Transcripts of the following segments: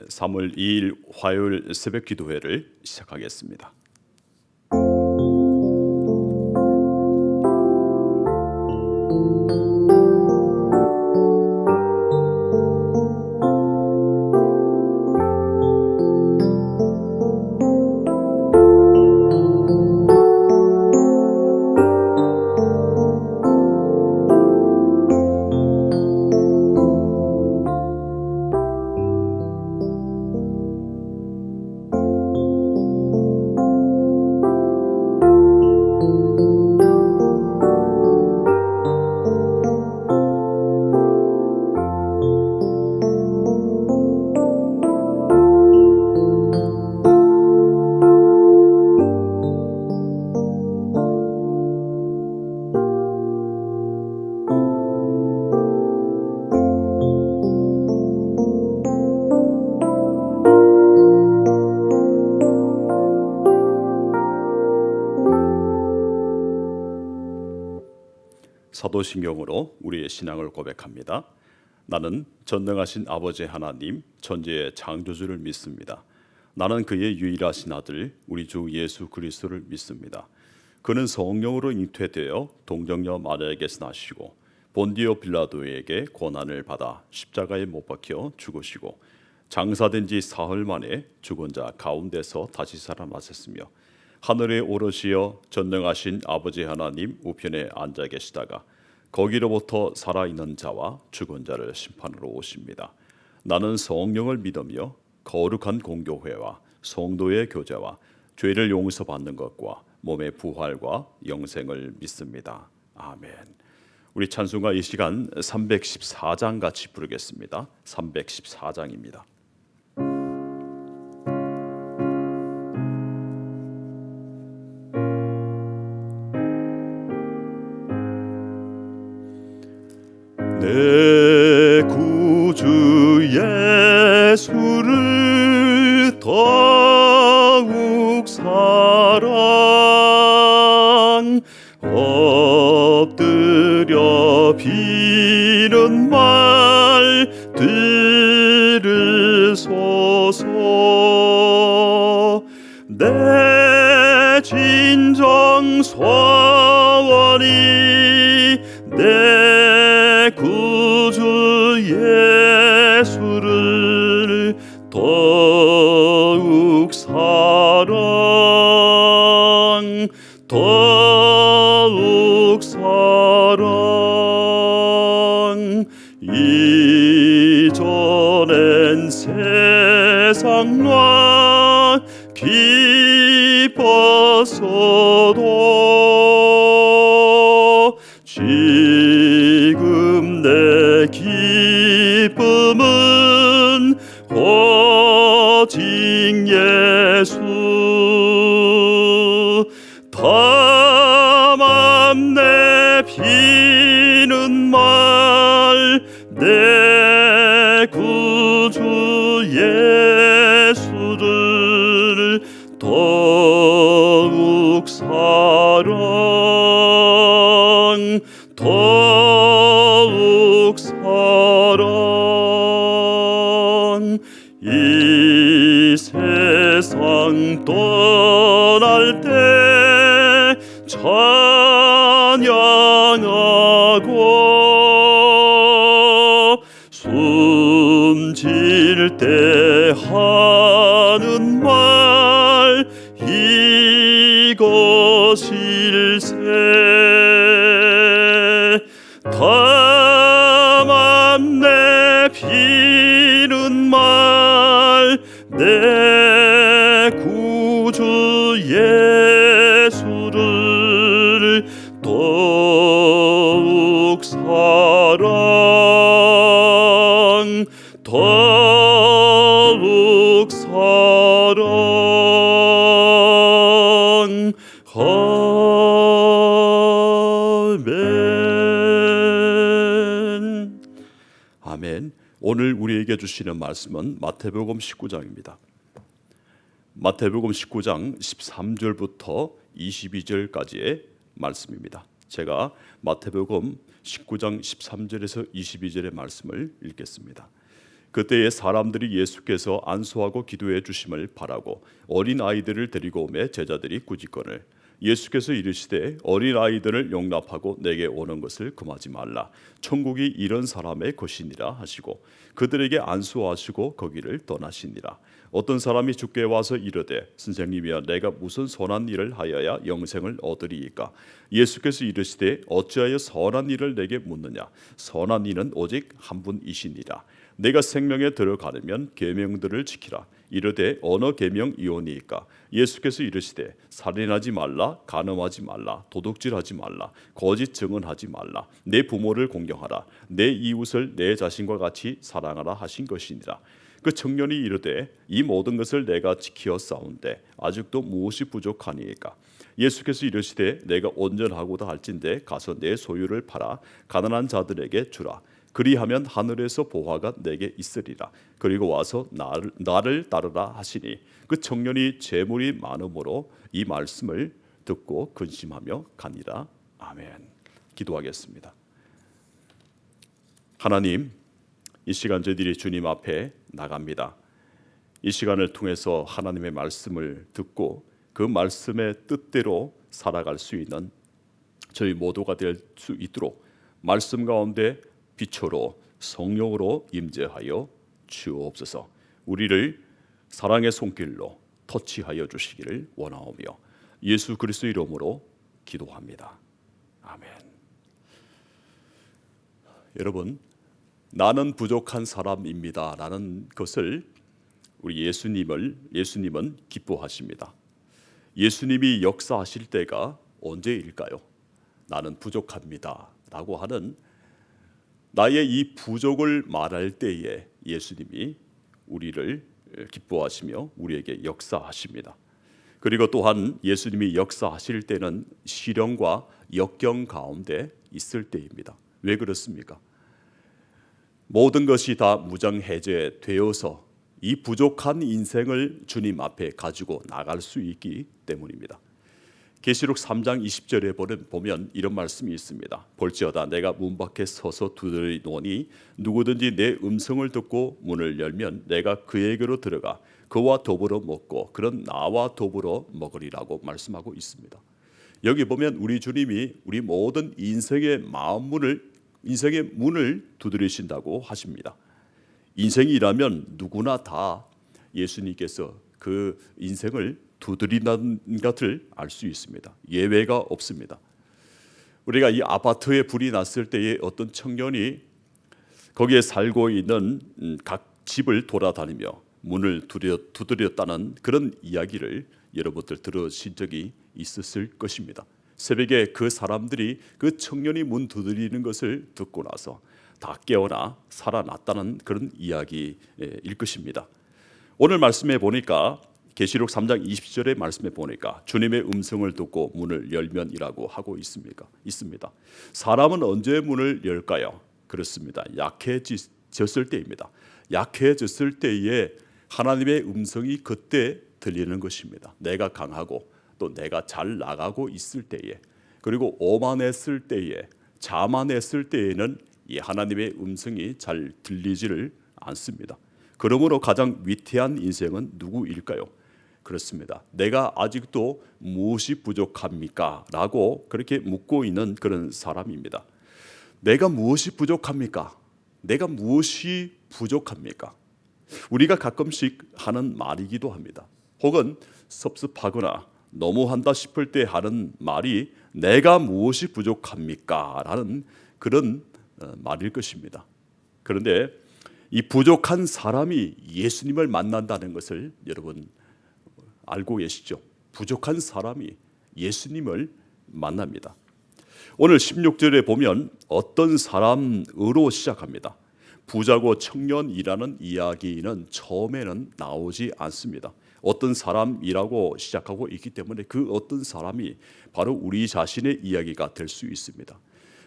3월 2일 화요일 새벽 기도회를 시작하겠습니다. 사도신경으로 우리의 신앙을 고백합니다. 나는 전능하신 아버지 하나님 천지의 창조주를 믿습니다. 나는 그의 유일하신 아들 우리 주 예수 그리스도를 믿습니다. 그는 성령으로 잉태되어 동정녀 마리아에게서 나시고 본디오 빌라도에게 고난을 받아 십자가에 못 박혀 죽으시고 장사된 지 사흘 만에 죽은 자 가운데서 다시 살아나셨으며 하늘에 오르시어 전능하신 아버지 하나님 우편에 앉아 계시다가 거기로부터 살아있는 자와 죽은 자를 심판으로 오십니다. 나는 성령을 믿으며 거룩한 공교회와 성도의 교제와 죄를 용서받는 것과 몸의 부활과 영생을 믿습니다. 아멘. 우리 찬송가 이 시간 314장 같이 부르겠습니다. 314장입니다. 내 구주 예수를 더욱 사랑 엎드려 비는 말 들으소서. 내 진정 소원이 내 구주 예수를 더욱 사랑 더욱 사랑. 이전엔 세상과 기뻤어도 지금 내 기쁨은 오직 예수. 다만 내 비는 말 내 구주 예수를 더욱 사랑 더욱 사랑. 이 세상 떠날 때 찬양하고 숨질 때 하는 말 이것일세. 다만 내 비는 말 내 구주 예수를 더욱 사랑 더욱 사랑. 아멘. 아멘. 오늘 우리에게 주시는 말씀은 마태복음 19장입니다. 마태복음 19장 13절부터 22절까지의 말씀입니다. 제가 마태복음 19장 13절에서 22절의 말씀을 읽겠습니다. 그때에 사람들이 예수께서 안수하고 기도해 주심을 바라고 어린 아이들을 데리고 오매 제자들이 꾸짖거늘 예수께서 이르시되 어린 아이들을 용납하고 내게 오는 것을 금하지 말라. 천국이 이런 사람의 것이니라 하시고 그들에게 안수하시고 거기를 떠나시니라. 어떤 사람이 주께 와서 이르되 선생님이여 내가 무슨 선한 일을 하여야 영생을 얻으리이까? 예수께서 이르시되 어찌하여 선한 일을 내게 묻느냐? 선한 이는 오직 한 분이시니라. 내가 생명에 들어가려면 계명들을 지키라. 이르되 어느 계명이오니이까? 예수께서 이르시되 살인하지 말라, 간음하지 말라, 도둑질하지 말라, 거짓 증언하지 말라, 내 부모를 공경하라, 내 이웃을 내 자신과 같이 사랑하라 하신 것이니라. 그 청년이 이르되 이 모든 것을 내가 지키어 싸운데 아직도 무엇이 부족하니이까? 예수께서 이르시되 내가 온전하고다 할진대 가서 내 소유를 팔아 가난한 자들에게 주라. 그리하면 하늘에서 보화가 내게 있으리라. 그리고 와서 나를 따르라 하시니 그 청년이 재물이 많음으로 이 말씀을 듣고 근심하며 가니라. 아멘. 기도하겠습니다. 하나님, 이 시간 저희들이 주님 앞에 나갑니다. 이 시간을 통해서 하나님의 말씀을 듣고 그 말씀의 뜻대로 살아갈 수 있는 저희 모두가 될 수 있도록 말씀 가운데 빛으로 성령으로 임재하여 주옵소서. 우리를 사랑의 손길로 터치하여 주시기를 원하오며 예수 그리스도 이름으로 기도합니다. 아멘. 여러분, 나는 부족한 사람입니다 라는 것을 우리 예수님은 기뻐하십니다. 예수님이 역사하실 때가 언제일까요? 나는 부족합니다 라고 하는 나의 이 부족을 말할 때에 예수님이 우리를 기뻐하시며 우리에게 역사하십니다. 그리고 또한 예수님이 역사하실 때는 시련과 역경 가운데 있을 때입니다. 왜 그렇습니까? 모든 것이 다 무장해제되어서 이 부족한 인생을 주님 앞에 가지고 나갈 수 있기 때문입니다. 계시록 3장 20절에 보면 이런 말씀이 있습니다. 볼지어다 내가 문 밖에 서서 두드리노니 누구든지 내 음성을 듣고 문을 열면 내가 그에게로 들어가 그와 더불어 먹고 그런 나와 더불어 먹으리라고 말씀하고 있습니다. 여기 보면 우리 주님이 우리 모든 인생의 문을 두드리신다고 하십니다. 인생이라면 누구나 다 예수님께서 그 인생을 두드린다는 것을 알 수 있습니다. 예외가 없습니다. 우리가 이 아파트에 불이 났을 때에 어떤 청년이 거기에 살고 있는 각 집을 돌아다니며 문을 두드렸다는 그런 이야기를 여러분들 들으신 적이 있었을 것입니다. 새벽에 그 사람들이 그 청년이 문 두드리는 것을 듣고 나서 다 깨어나 살아났다는 그런 이야기일 것입니다. 오늘 말씀에 보니까 계시록 3장 20절의 말씀에 보니까 주님의 음성을 듣고 문을 열면이라고 하고 있습니다. 사람은 언제 문을 열까요? 그렇습니다. 약해졌을 때입니다. 약해졌을 때에 하나님의 음성이 그때 들리는 것입니다. 내가 강하고 또 내가 잘 나가고 있을 때에 그리고 오만했을 때에 자만했을 때에는 이 하나님의 음성이 잘 들리지를 않습니다. 그러므로 가장 위태한 인생은 누구일까요? 그렇습니다. 내가 아직도 무엇이 부족합니까? 라고 그렇게 묻고 있는 그런 사람입니다. 내가 무엇이 부족합니까? 내가 무엇이 부족합니까? 우리가 가끔씩 하는 말이기도 합니다. 혹은 섭섭하거나 너무한다 싶을 때 하는 말이 내가 무엇이 부족합니까? 라는 그런 말일 것입니다. 그런데 이 부족한 사람이 예수님을 만난다는 것을 여러분 알고 계시죠? 부족한 사람이 예수님을 만납니다. 오늘 16절에 보면 어떤 사람으로 시작합니다. 부자고 청년이라는 이야기는 처음에는 나오지 않습니다. 어떤 사람이라고 시작하고 있기 때문에 그 어떤 사람이 바로 우리 자신의 이야기가 될 수 있습니다.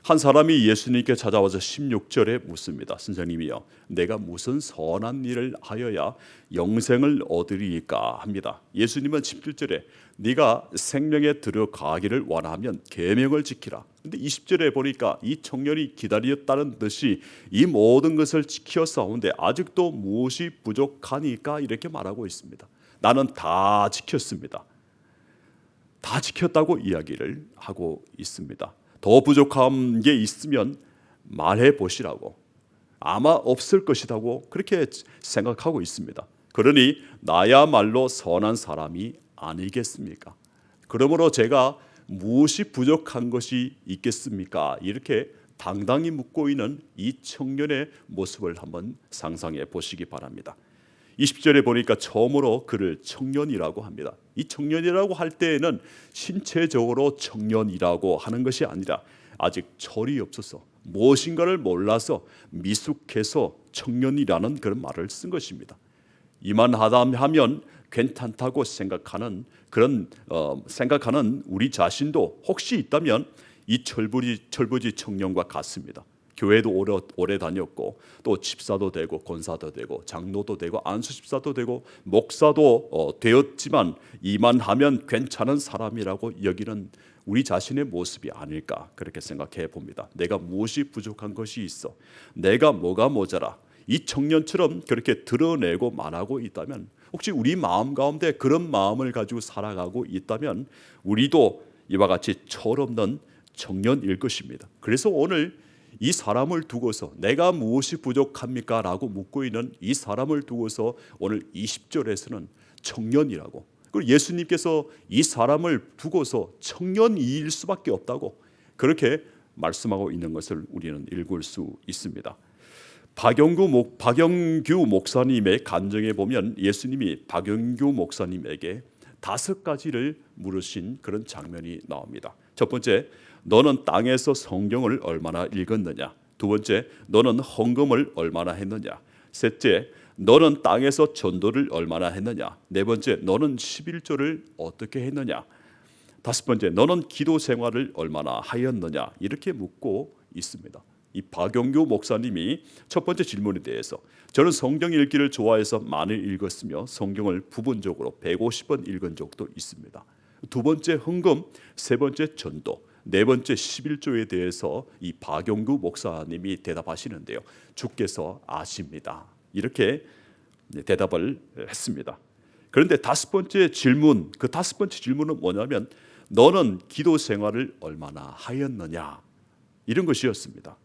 한 사람이 예수님께 찾아와서 16절에 묻습니다. 선생님이요, 내가 무슨 선한 일을 하여야 영생을 얻으리까 합니다. 예수님은 17절에 네가 생명에 들어가기를 원하면 계명을 지키라. 근데 20절에 보니까 이 청년이 기다렸다는 듯이 이 모든 것을 지켰사온데 아직도 무엇이 부족하니까 이렇게 말하고 있습니다. 나는 다 지켰습니다. 다 지켰다고 이야기를 하고 있습니다. 더 부족한 게 있으면 말해 보시라고, 아마 없을 것이라고 그렇게 생각하고 있습니다. 그러니 나야말로 선한 사람이 아니겠습니까? 그러므로 제가 무엇이 부족한 것이 있겠습니까? 이렇게 당당히 묻고 있는 이 청년의 모습을 한번 상상해 보시기 바랍니다. 20절에 보니까 처음으로 그를 청년이라고 합니다. 이 청년이라고 할 때에는 신체적으로 청년이라고 하는 것이 아니라 아직 철이 없어서 무엇인가를 몰라서 미숙해서 청년이라는 그런 말을 쓴 것입니다. 이만하다 하면 괜찮다고 생각하는 그런 생각하는 우리 자신도 혹시 있다면 이 철부지 청년과 같습니다. 교회도 오래 다녔고 또 집사도 되고 권사도 되고 장로도 되고 안수집사도 되고 목사도 되었지만 이만하면 괜찮은 사람이라고 여기는 우리 자신의 모습이 아닐까 그렇게 생각해 봅니다. 내가 무엇이 부족한 것이 있어, 내가 뭐가 모자라, 이 청년처럼 그렇게 드러내고 말하고 있다면, 혹시 우리 마음 가운데 그런 마음을 가지고 살아가고 있다면 우리도 이와 같이 철없는 청년일 것입니다. 그래서 오늘 이 사람을 두고서 내가 무엇이 부족합니까? 라고 묻고 있는 이 사람을 두고서 오늘 20절에서는 청년이라고, 그리고 예수님께서 이 사람을 두고서 청년일 수밖에 없다고 그렇게 말씀하고 있는 것을 우리는 읽을 수 있습니다. 박영규 목사님의 간증에 보면 예수님이 박영규 목사님에게 5가지를 물으신 그런 장면이 나옵니다. 첫 번째, 너는 땅에서 성경을 얼마나 읽었느냐? 두 번째, 너는 헌금을 얼마나 했느냐? 셋째, 너는 땅에서 전도를 얼마나 했느냐? 네 번째, 너는 11조를 어떻게 했느냐? 다섯 번째, 너는 기도 생활을 얼마나 하였느냐? 이렇게 묻고 있습니다. 이 박영규 목사님이 첫 번째 질문에 대해서 저는 성경 읽기를 좋아해서 많이 읽었으며 성경을 부분적으로 150번 읽은 적도 있습니다. 두 번째 헌금, 세 번째 전도, 네 번째 11조에 대해서 이 박영규 목사님이 대답하시는데요. 주께서 아십니다. 이렇게 대답을 했습니다. 그런데 5번째 질문, 그 5번째 질문은 뭐냐면 너는 기도 생활을 얼마나 하였느냐? 이런 것이었습니다.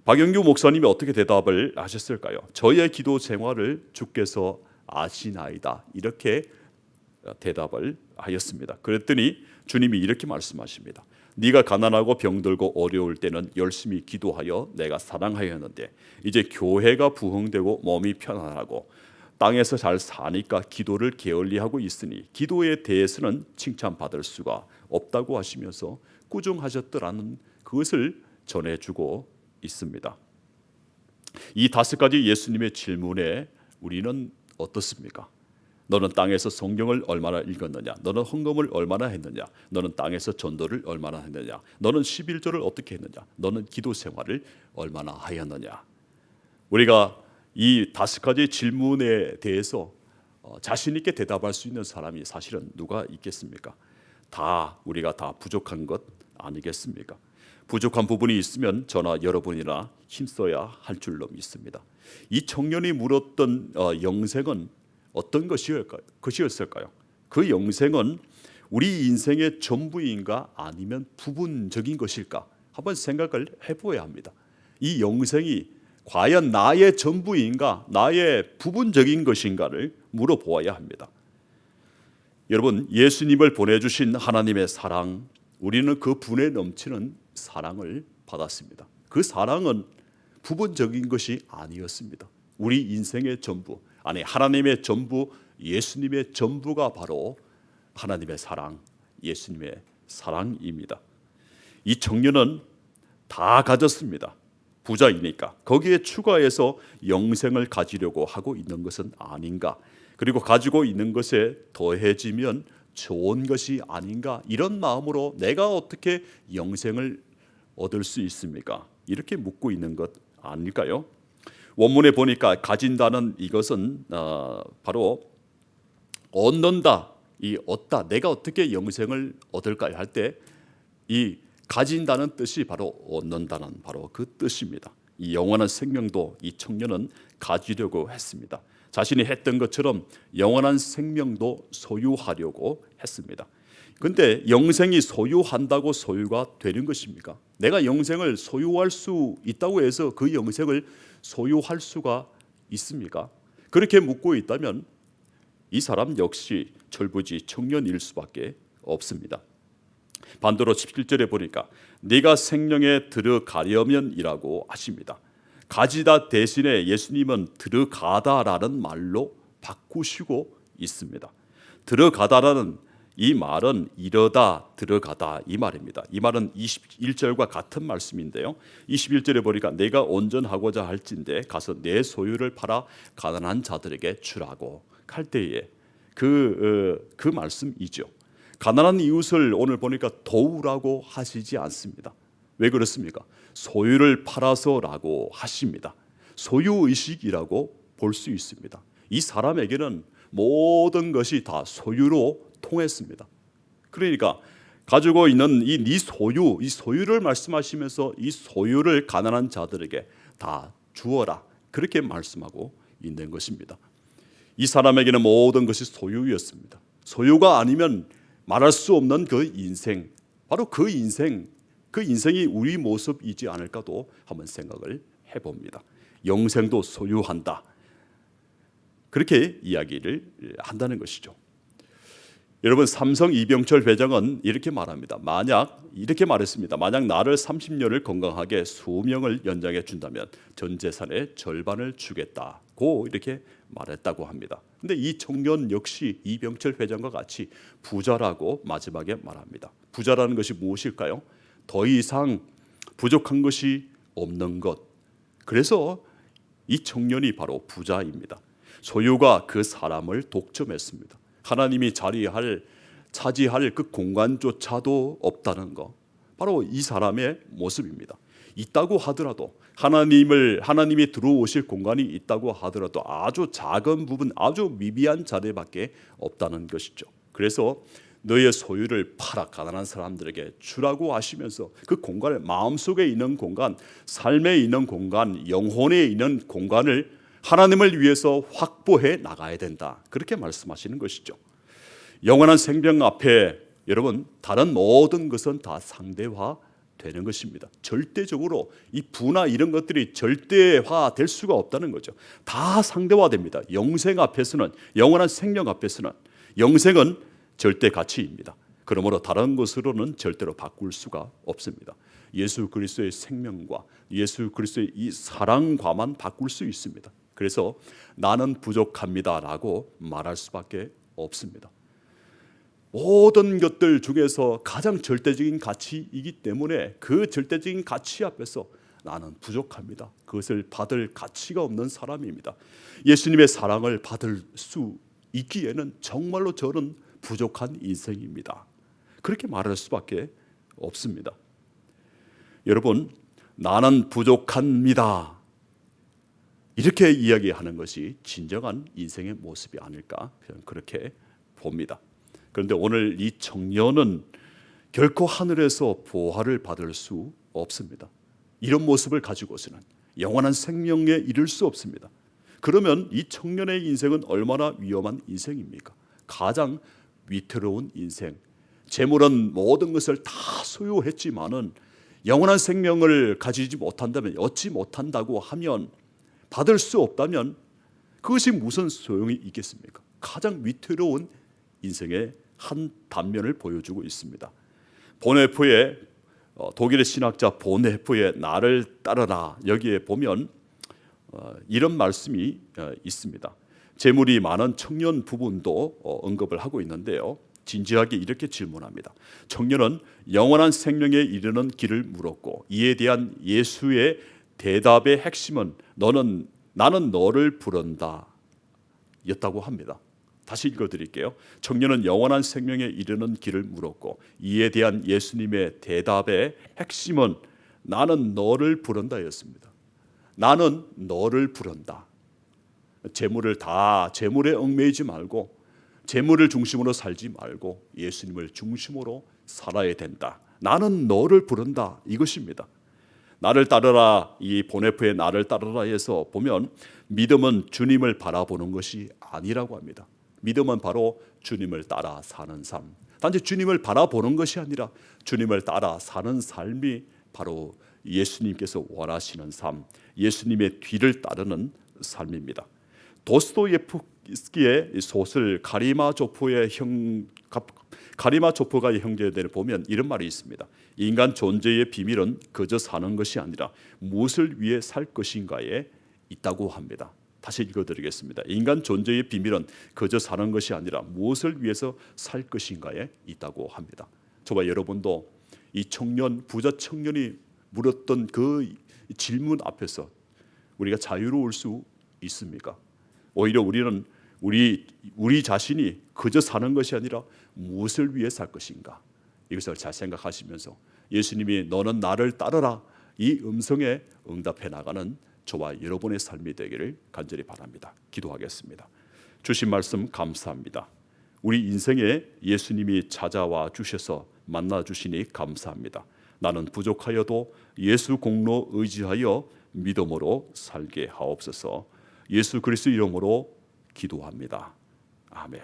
박영규 목사님이 어떻게 대답을 하셨을까요? 저의 기도 생활을 주께서 아시나이다. 이렇게 대답을 하였습니다. 그랬더니 주님이 이렇게 말씀하십니다. 네가 가난하고 병들고 어려울 때는 열심히 기도하여 내가 사랑하였는데 이제 교회가 부흥되고 몸이 편안하고 땅에서 잘 사니까 기도를 게을리하고 있으니 기도에 대해서는 칭찬받을 수가 없다고 하시면서 꾸중하셨더라는 그것을 전해주고 있습니다. 이 5가지 예수님의 질문에 우리는 어떻습니까? 너는 땅에서 성경을 얼마나 읽었느냐? 너는 헌금을 얼마나 했느냐? 너는 땅에서 전도를 얼마나 했느냐? 너는 11조를 어떻게 했느냐? 너는 기도 생활을 얼마나 하였느냐? 우리가 이 5가지 질문에 대해서 자신 있게 대답할 수 있는 사람이 사실은 누가 있겠습니까? 우리가 다 부족한 것 아니겠습니까? 부족한 부분이 있으면 저나 여러분이나 힘써야 할 줄로 믿습니다. 이 청년이 물었던 영생은 어떤 것이었을까요? 그 영생은 우리 인생의 전부인가 아니면 부분적인 것일까? 한번 생각을 해보아야 합니다. 이 영생이 과연 나의 전부인가 나의 부분적인 것인가를 물어보아야 합니다. 여러분, 예수님을 보내주신 하나님의 사랑, 우리는 그 분에 넘치는 사랑을 받았습니다. 그 사랑은 부분적인 것이 아니었습니다. 우리 인생의 전부, 아니 하나님의 전부, 예수님의 전부가 바로 하나님의 사랑, 예수님의 사랑입니다. 이 청년은 다 가졌습니다. 부자이니까 거기에 추가해서 영생을 가지려고 하고 있는 것은 아닌가, 그리고 가지고 있는 것에 더해지면 좋은 것이 아닌가, 이런 마음으로 내가 어떻게 영생을 얻을 수 있습니까? 이렇게 묻고 있는 것 아닐까요? 원문에 보니까 가진다는 이것은 바로 얻는다, 이 얻다, 내가 어떻게 영생을 얻을까요? 할 때 이 가진다는 뜻이 바로 얻는다는 바로 그 뜻입니다. 이 영원한 생명도 이 청년은 가지려고 했습니다. 자신이 했던 것처럼 영원한 생명도 소유하려고 했습니다. 그런데 영생이 소유한다고 소유가 되는 것입니까? 내가 영생을 소유할 수 있다고 해서 그 영생을 소유할 수가 있습니까? 그렇게 묻고 있다면 이 사람 역시 철부지 청년일 수밖에 없습니다. 반대로 17절에 보니까 네가 생명에 들어가려면이라고 하십니다. 가지다 대신에 예수님은 들어가다라는 말로 바꾸시고 있습니다. 들어가다라는 이 말은 이러다 들어가다 이 말입니다. 이 말은 21절과 같은 말씀인데요. 21절에 보니까 내가 온전하고자 할진대 가서 내 소유를 팔아 가난한 자들에게 주라고 할 때에 그 말씀이죠. 가난한 이웃을 오늘 보니까 도우라고 하시지 않습니다. 왜 그렇습니까? 소유를 팔아서라고 하십니다. 소유의식이라고 볼 수 있습니다. 이 사람에게는 모든 것이 다 소유로 통했습니다. 그러니까 가지고 있는 네 소유, 이 소유를 말씀하시면서 이 소유를 가난한 자들에게 다 주어라, 그렇게 말씀하고 있는 것입니다. 이 사람에게는 모든 것이 소유였습니다. 소유가 아니면 말할 수 없는 그 인생, 바로 그 인생이 우리 모습이지 않을까도 한번 생각을 해봅니다. 영생도 소유한다, 그렇게 이야기를 한다는 것이죠. 여러분, 삼성 이병철 회장은 이렇게 말합니다. 이렇게 말했습니다. 만약 나를 30년을 건강하게 수명을 연장해 준다면 전 재산의 절반을 주겠다고 이렇게 말했다고 합니다. 근데 이 청년 역시 이병철 회장과 같이 부자라고 마지막에 말합니다. 부자라는 것이 무엇일까요? 더 이상 부족한 것이 없는 것. 그래서 이 청년이 바로 부자입니다. 소유가 그 사람을 독점했습니다. 하나님이 차지할 그 공간조차도 없다는 거, 바로 이 사람의 모습입니다. 있다고 하더라도 하나님이 들어오실 공간이 있다고 하더라도 아주 작은 부분, 아주 미비한 자리밖에 없다는 것이죠. 그래서 너의 소유를 팔아 가난한 사람들에게 주라고 하시면서 그 공간을, 마음속에 있는 공간, 삶에 있는 공간, 영혼에 있는 공간을 하나님을 위해서 확보해 나가야 된다, 그렇게 말씀하시는 것이죠. 영원한 생명 앞에 여러분, 다른 모든 것은 다 상대화 되는 것입니다. 절대적으로 이 부나 이런 것들이 절대화 될 수가 없다는 거죠. 다 상대화됩니다. 영생 앞에서는, 영원한 생명 앞에서는 영생은 절대 가치입니다. 그러므로 다른 것으로는 절대로 바꿀 수가 없습니다. 예수 그리스도의 생명과 예수 그리스도의 이 사랑과만 바꿀 수 있습니다. 그래서 나는 부족합니다라고 말할 수밖에 없습니다. 모든 것들 중에서 가장 절대적인 가치이기 때문에 그 절대적인 가치 앞에서 나는 부족합니다. 그것을 받을 가치가 없는 사람입니다. 예수님의 사랑을 받을 수 있기에는 정말로 저는 부족한 인생입니다. 그렇게 말할 수밖에 없습니다. 여러분, 나는 부족합니다, 이렇게 이야기하는 것이 진정한 인생의 모습이 아닐까, 저는 그렇게 봅니다. 그런데 오늘 이 청년은 결코 하늘에서 보화를 받을 수 없습니다. 이런 모습을 가지고서는 영원한 생명에 이를 수 없습니다. 그러면 이 청년의 인생은 얼마나 위험한 인생입니까? 가장 위태로운 인생. 재물은 모든 것을 다 소유했지만은 영원한 생명을 가지지 못한다면, 얻지 못한다고 하면, 받을 수 없다면 그것이 무슨 소용이 있겠습니까? 가장 위태로운 인생의 한 단면을 보여주고 있습니다. 보네프의 독일의 신학자 보네프의 나를 따르라, 여기에 보면 이런 말씀이 있습니다. 재물이 많은 청년 부분도 언급을 하고 있는데요. 진지하게 이렇게 질문합니다. 청년은 영원한 생명에 이르는 길을 물었고 이에 대한 예수의 대답의 핵심은 나는 너를 부른다 였다고 합니다. 다시 읽어드릴게요. 청년은 영원한 생명에 이르는 길을 물었고 이에 대한 예수님의 대답의 핵심은 나는 너를 부른다였습니다. 나는 너를 부른다. 재물에 얽매이지 말고, 재물을 중심으로 살지 말고 예수님을 중심으로 살아야 된다. 나는 너를 부른다, 이것입니다. 나를 따르라, 이 보네프의 나를 따르라에서 보면 믿음은 주님을 바라보는 것이 아니라고 합니다. 믿음은 바로 주님을 따라 사는 삶. 단지 주님을 바라보는 것이 아니라 주님을 따라 사는 삶이 바로 예수님께서 원하시는 삶, 예수님의 뒤를 따르는 삶입니다. 도스토예프스키의 소설 가리마조프가의 형제들을 보면 이런 말이 있습니다. 인간 존재의 비밀은 그저 사는 것이 아니라 무엇을 위해 살 것인가에 있다고 합니다. 다시 읽어드리겠습니다. 인간 존재의 비밀은 그저 사는 것이 아니라 무엇을 위해서 살 것인가에 있다고 합니다. 저와 여러분도 이 부자 청년이 물었던 그 질문 앞에서 우리가 자유로울 수 있습니까? 오히려 우리는 우리 자신이 그저 사는 것이 아니라 무엇을 위해 살 것인가, 이것을 잘 생각하시면서 예수님이 너는 나를 따르라, 이 음성에 응답해 나가는 저와 여러분의 삶이 되기를 간절히 바랍니다. 기도하겠습니다. 주신 말씀 감사합니다. 우리 인생에 예수님이 찾아와 주셔서 만나 주시니 감사합니다. 나는 부족하여도 예수 공로 의지하여 믿음으로 살게 하옵소서. 예수 그리스도 이름으로 기도합니다. 아멘.